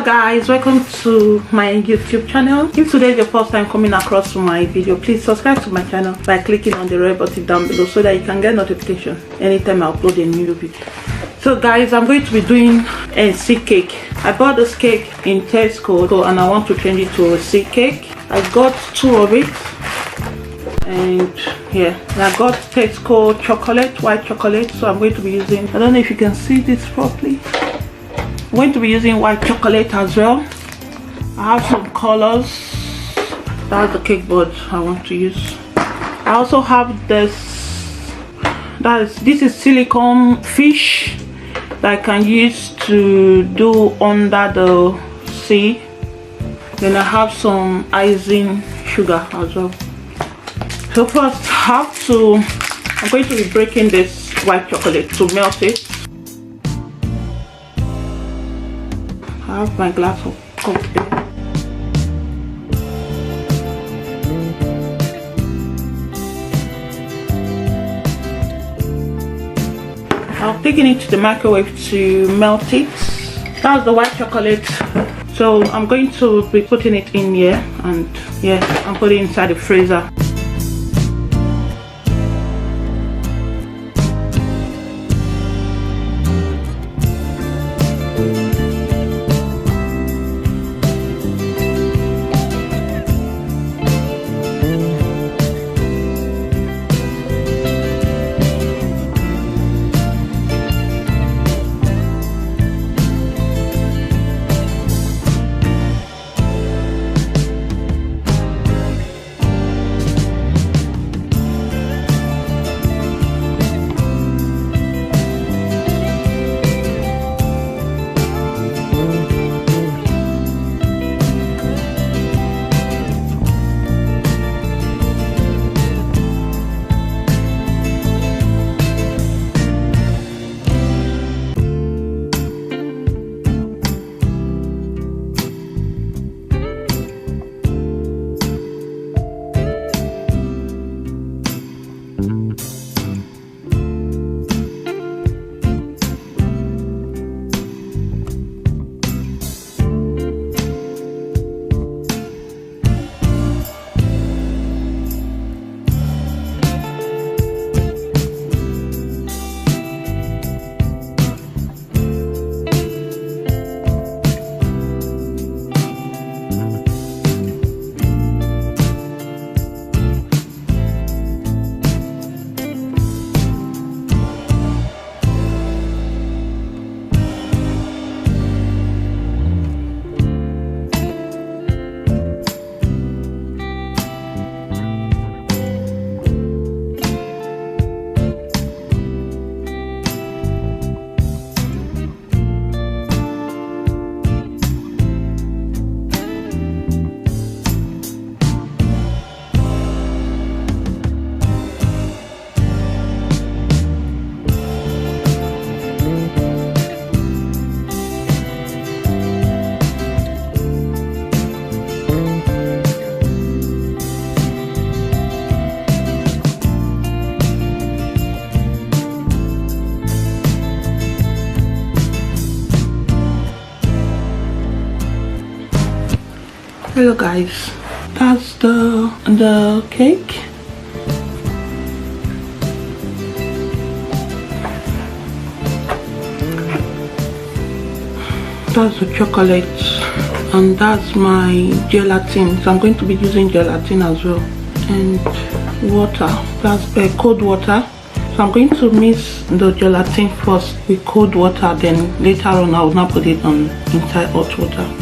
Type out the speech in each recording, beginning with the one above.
Hello guys, welcome to my YouTube channel. If today is your first time coming across my video, please subscribe to my channel by clicking on the red button down below so that you can get notification anytime I upload a new video. So guys, I'm going to be doing a seed cake. I bought this cake in Tesco and I want to change it to a seed cake. I got 2 of it, and yeah, I got Tesco chocolate, white chocolate. So I'm going to be using, I don't know if you can see this properly, I'm going to be using white chocolate as well. I have some colors. That's the cake board I want to use. I also have this, this is silicone fish that I can use to do under the sea. Then I have some icing sugar as well. So first I'm going to be breaking this white chocolate to melt it. I have my glass of Coke there. I've taken it to the microwave to melt it. That's the white chocolate. So I'm going to be putting it in here, and yeah, I'm putting it inside the freezer. Hello guys, that's the cake. That's the chocolate, and that's my gelatin. So I'm going to be using gelatin as well, and water. That's cold water. So I'm going to mix the gelatin first with cold water, then later on I will now put it on inside hot water.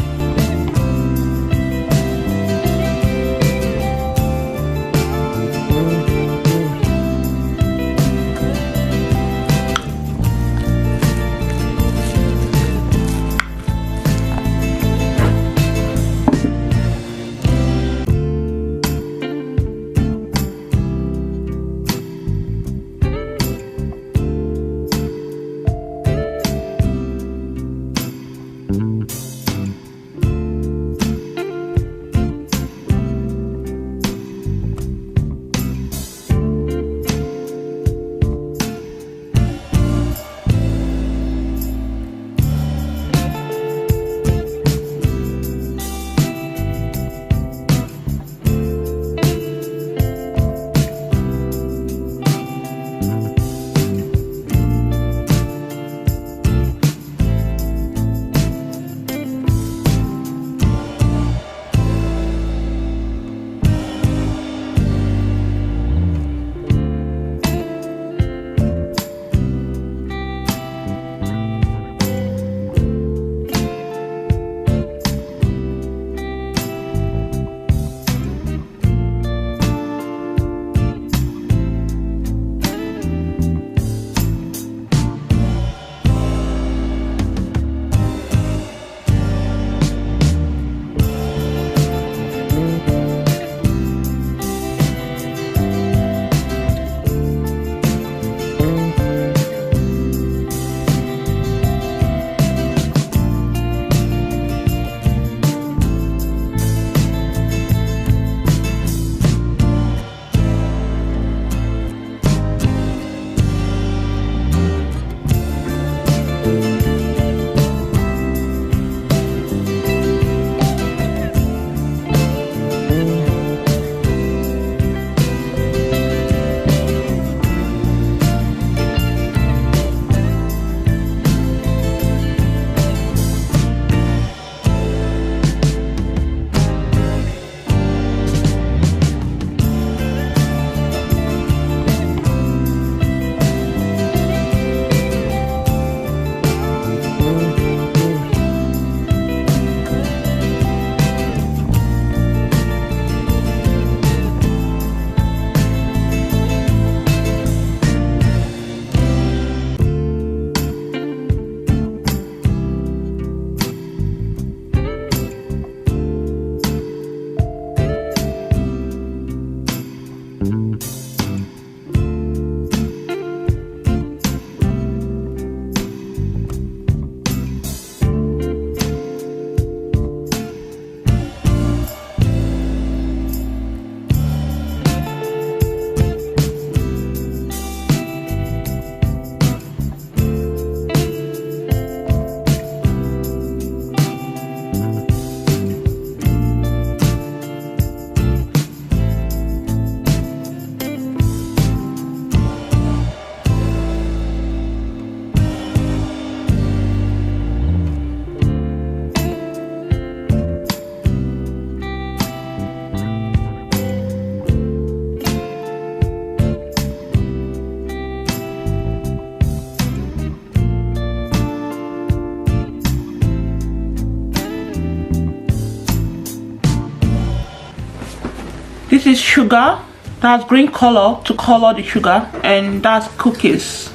This is sugar. That's green color to color the sugar, and that's cookies.